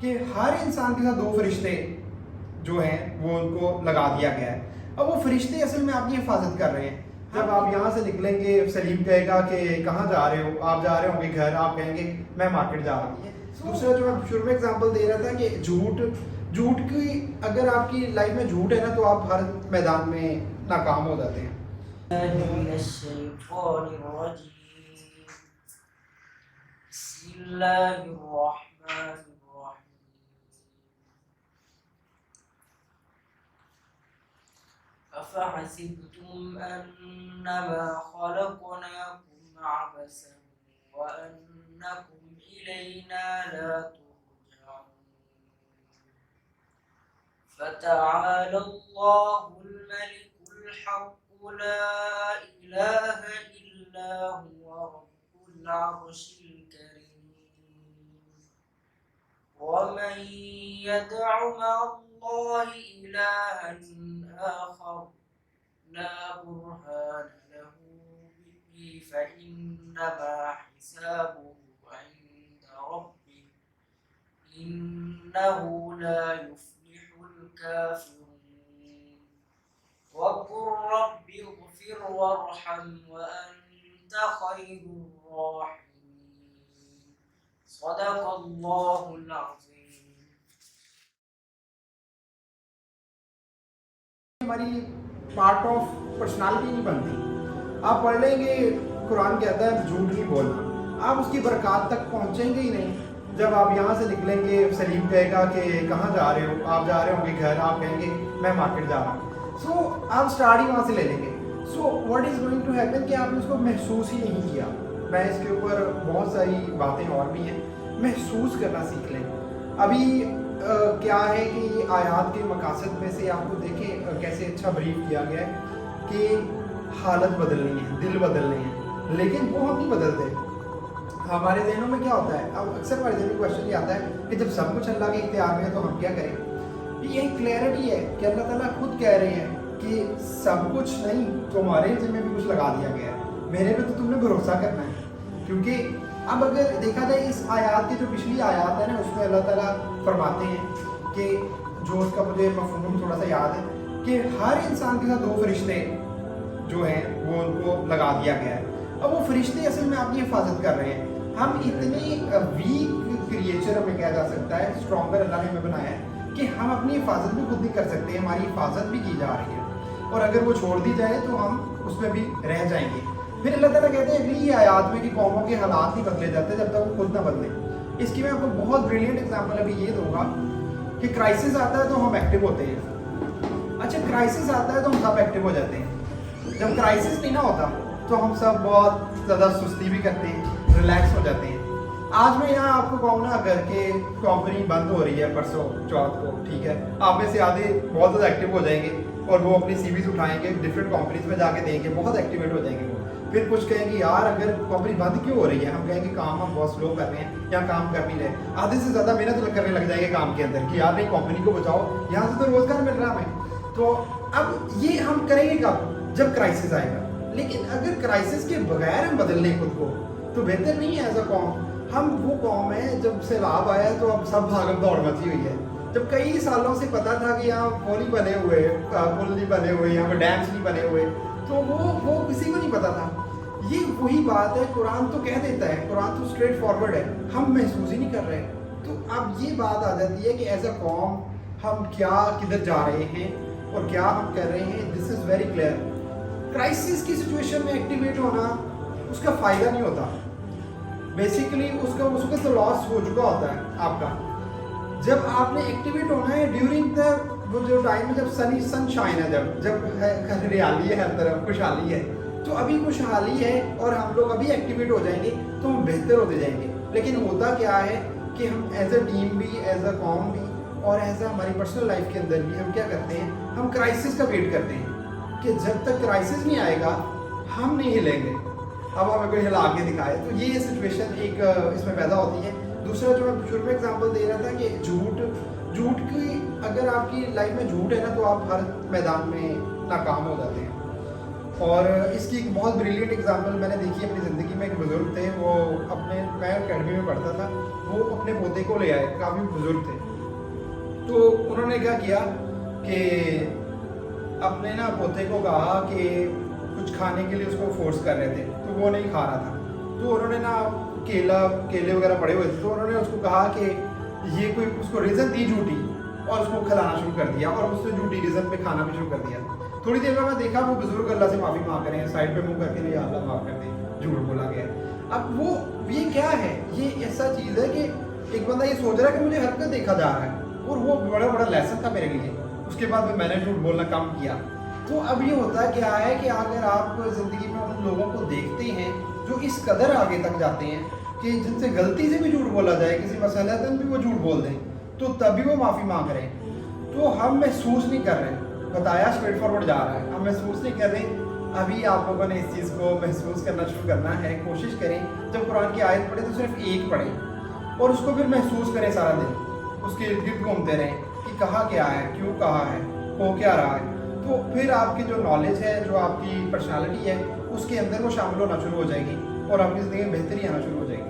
کہ ہر انسان کے ساتھ دو فرشتے جو ہیں وہ ان کو لگا دیا گیا ہے. اب وہ فرشتے اصل میں آپ کی حفاظت کر رہے ہیں. جب آپ یہاں سے نکلیں گے سلیم کہے گا کہ کہاں جا رہے ہو, آپ جا رہے ہوں گے گھر, آپ کہیں گے میں مارکیٹ جا رہا ہوں. دوسرا جو میں شروع میں اگزامپل دے رہا تھا کہ جھوٹ کی اگر آپ کی لائف میں جھوٹ ہے نا تو آپ ہر میدان میں ناکام ہو جاتے ہیں. من الشيطان الرجيم. بسم الله الرحمن الرحيم. أفحسبتم أنما خلقناكم عبثا وأنكم إلينا لا ترجعون. فتعالى الله الملك الحق لا إله إلا هو رب العرش الكريم. ومن يدع مع الله إلها آخر لا برهان له به فإنما حسابه عند ربه إنه لا يفلح الكافرون. وقل رب اغفر وارحم وأنت خير الراحمين. صدق الله العظيم. ہماری پارٹ آف پرسنالٹی نہیں بنتی. آپ پڑھ لیں گے قرآن کہتا ہے جھوٹ نہیں بولنا, آپ اس کی برکات تک پہنچیں گے ہی نہیں. جب آپ یہاں سے نکلیں گے سلیم کہے گا کہ کہاں جا رہے ہو, آپ جا رہے ہوں گے گھر, آپ کہیں گے میں مارکیٹ جا رہا ہوں. سو آپ اسٹارٹ ہی وہاں سے لے لیں گے. So what is going to happen کہ آپ نے اس کو محسوس ہی نہیں کیا. میں اس کے اوپر بہت ساری باتیں اور بھی ہیں. محسوس کرنا سیکھ لیں. ابھی کیا ہے کہ یہ آیات کے مقاصد میں سے آپ کو دیکھیں کیسے اچھا بریف کیا گیا ہے کہ حالت بدلنی ہے, دل بدلنے ہیں, لیکن وہ ہم نہیں بدلتے. ہمارے ذہنوں میں کیا ہوتا ہے, اب اکثر ہمارے ذہن میں کویشچن یہ آتا ہے کہ جب سب کچھ اللہ کے اختیار میں ہے تو ہم کیا کریں. یہ کلیئرٹی ہے کہ اللہ تعالیٰ خود کہہ رہے ہیں کہ سب کچھ نہیں, تمہارے ذمہ بھی کچھ لگا دیا گیا ہے, میرے پہ تو تم نے بھروسہ کرنا ہے. کیونکہ اب اگر دیکھا جائے اس آیات کی جو پچھلی آیات ہے نا, اس میں اللہ تعالیٰ فرماتے ہیں کہ جو اس کا مجھے مفہوم تھوڑا سا یاد ہے کہ ہر انسان کے ساتھ دو فرشتے جو ہیں وہ ان کو لگا دیا گیا ہے. اب وہ فرشتے اصل میں آپ کی حفاظت کر رہے ہیں. ہم اتنے ویک کریچر ہمیں کہا جا سکتا ہے, اسٹرانگر اللہ نے ہمیں بنایا ہے کہ ہم اپنی حفاظت بھی خود نہیں کر سکتے, ہماری حفاظت بھی کی جا رہی ہے, اور اگر وہ چھوڑ دی جائے تو ہم اس میں بھی رہ جائیں گے. پھر اللہ تعالیٰ کہتے ہیں اگلی آیات میں کہ قوموں کے حالات نہیں بدلے جاتے جب تک وہ خود نہ بدلیں. اس کی میں آپ کو بہت بریلینٹ ایگزامپل ابھی یہ دوں گا کہ کرائسس آتا ہے تو ہم ایکٹیو ہوتے ہیں. اچھا کرائسس آتا ہے تو ہم سب ایکٹیو ہو جاتے ہیں. جب کرائسس نہیں نہ ہوتا تو ہم سب بہت زیادہ سستی بھی کرتے ہیں, ریلیکس ہو جاتے ہیں. آج میں یہاں آپ کو کہوں نا اگر کہ کمپنی بند ہو رہی ہے پرسوں چوتھ کو, ٹھیک ہے, آپ میں سے آدھے بہت زیادہ ایکٹیو ہو جائیں گے اور وہ اپنی سی ویز اٹھائیں گے, ڈفرینٹ کمپنیز میں جا کے دیں گے, بہت ایکٹیویٹ ہو جائیں گے. وہ پھر کچھ کہیں گے یار اگر کمپنی بند کیوں ہو رہی ہے, ہم کہیں گے کام ہم بہت سلو کر رہے ہیں یا کام کر نہیں رہے. آدھے سے زیادہ محنت کرنے لگ جائیں گے کام کے اندر کہ یار نہیں کمپنی کو بچاؤ, یہاں سے تو روزگار مل رہا ہمیں. تو اب یہ ہم کریں گے کب, جب کرائسس آئے گا. لیکن اگر کرائسس کے بغیر ہم بدل لیں خود کو تو بہتر نہیں ہے ایز اے قوم. ہم وہ قوم ہے جب سیلاب آیا تو اب سب بھاگم دوڑ مچی ہوئی ہے. جب کئی سالوں سے پتا تھا کہ یہاں پول نہیں بنے ہوئے, پل نہیں بنے ہوئے, یہاں پہ ڈیمس نہیں بنے ہوئے, تو وہ کسی کو نہیں پتا تھا. یہ وہی بات ہے, قرآن تو کہہ دیتا ہے, قرآن تو اسٹریٹ فارورڈ ہے, ہم محسوس ہی نہیں کر رہے. تو اب یہ بات آ جاتی ہے کہ ایز اے قوم ہم کیا کدھر جا رہے ہیں اور کیا ہم کر رہے ہیں. دس از ویری کلیئر. کرائسس کی سچویشن میں ایکٹیویٹ ہونا اس کا فائدہ نہیں ہوتا. بیسیکلی اس کا تو لاس ہو چکا ہوتا ہے آپ کا. جب آپ نے ایکٹیویٹ ہونا ہے ڈیورنگ دا وہ جو ٹائم ہے جب سن شائن ہے, جب ہریالی ہے ہر طرف, خوشحالی ہے, تو ابھی خوشحالی ہے اور ہم لوگ ابھی ایکٹیویٹ ہو جائیں گے تو ہم بہتر ہوتے جائیں گے. لیکن ہوتا کیا ہے کہ ہم ایز اے ٹیم بھی, ایز اے قوم بھی, اور ایز اے ہماری پرسنل لائف کے اندر بھی ہم کیا کرتے ہیں, ہم کرائسس کا ویٹ کرتے ہیں کہ جب تک کرائسس نہیں آئے گا ہم نہیں ہلیں گے, اب ہمیں کوئی ہلا کے دکھائے. تو یہ سچویشن ایک اس میں پیدا ہوتی ہے. دوسرا جو میں شروع میں ایگزامپل دے رہا تھا کہ جھوٹ کی اگر آپ کی لائف میں جھوٹ ہے نا تو آپ ہر میدان میں ناکام ہو جاتے ہیں. اور اس کی ایک بہت بریلینٹ اگزامپل میں نے دیکھی اپنی زندگی میں. ایک بزرگ تھے, وہ میں اکیڈمی میں پڑھتا تھا, وہ اپنے پوتے کو لے آئے, کافی بزرگ تھے. تو انہوں نے کیا کیا کہ اپنے نا پوتے کو کہا کہ کچھ کھانے کے لیے اس کو فورس کر رہے تھے, تو وہ نہیں کھا رہا تھا. تو انہوں نے نا کیلے وغیرہ پڑے ہوئے تھے, تو انہوں نے اس کو کہا کہ یہ کوئی اس کو ریزن دی جھوٹی, اور اس کو کھلانا شروع کر دیا, اور اس نے جھوٹی ریزن پہ کھانا بھی شروع کر دیا. تھوڑی دیر میں دیکھا وہ بزرگ اللہ سے معافی مانگ رہے ہیں, سائڈ پہ منہ کر کے, یا اللہ معاف کر دے, جھوٹ بولا گیا. اب وہ یہ کیا ہے, یہ ایسا چیز ہے کہ ایک بندہ یہ سوچ رہا ہے کہ مجھے ہر جگہ دیکھا جا رہا ہے, اور وہ بڑا بڑا لیسن تھا میرے لیے. اس کے بعد میں نے جھوٹ بولنا کم کیا. تو اب یہ ہوتا ہے کیا ہے کہ اگر آپ زندگی میں ان لوگوں کو دیکھتے ہیں جو اس قدر آگے تک جاتے ہیں کہ جن سے غلطی سے بھی جھوٹ بولا جائے, کسی مسئلہ بھی وہ جھوٹ بول دیں, تو تبھی وہ معافی مانگ رہے ہیں. تو ہم محسوس نہیں کر رہے, بتایا اسٹریٹ فارورڈ جا رہا ہے, ہم محسوس نہیں کر رہے. ابھی آپ لوگوں نے اس چیز کو محسوس کرنا شروع کرنا ہے. کوشش کریں جب قرآن کی آیت پڑھیں تو صرف ایک پڑھیں, اور اس کو پھر محسوس کریں سارا دن, اس کے ارد گرد گھومتے رہیں کہ کہا کیا ہے, کیوں کہا ہے, ہو کیا رہا ہے. تو پھر آپ کی جو نالج ہے, جو آپ کی پرسنالٹی ہے, اس کے اندر وہ شامل ہونا شروع ہو جائے گی, اور آپ کی زندگی میں بہتری آنا شروع ہو جائے گی.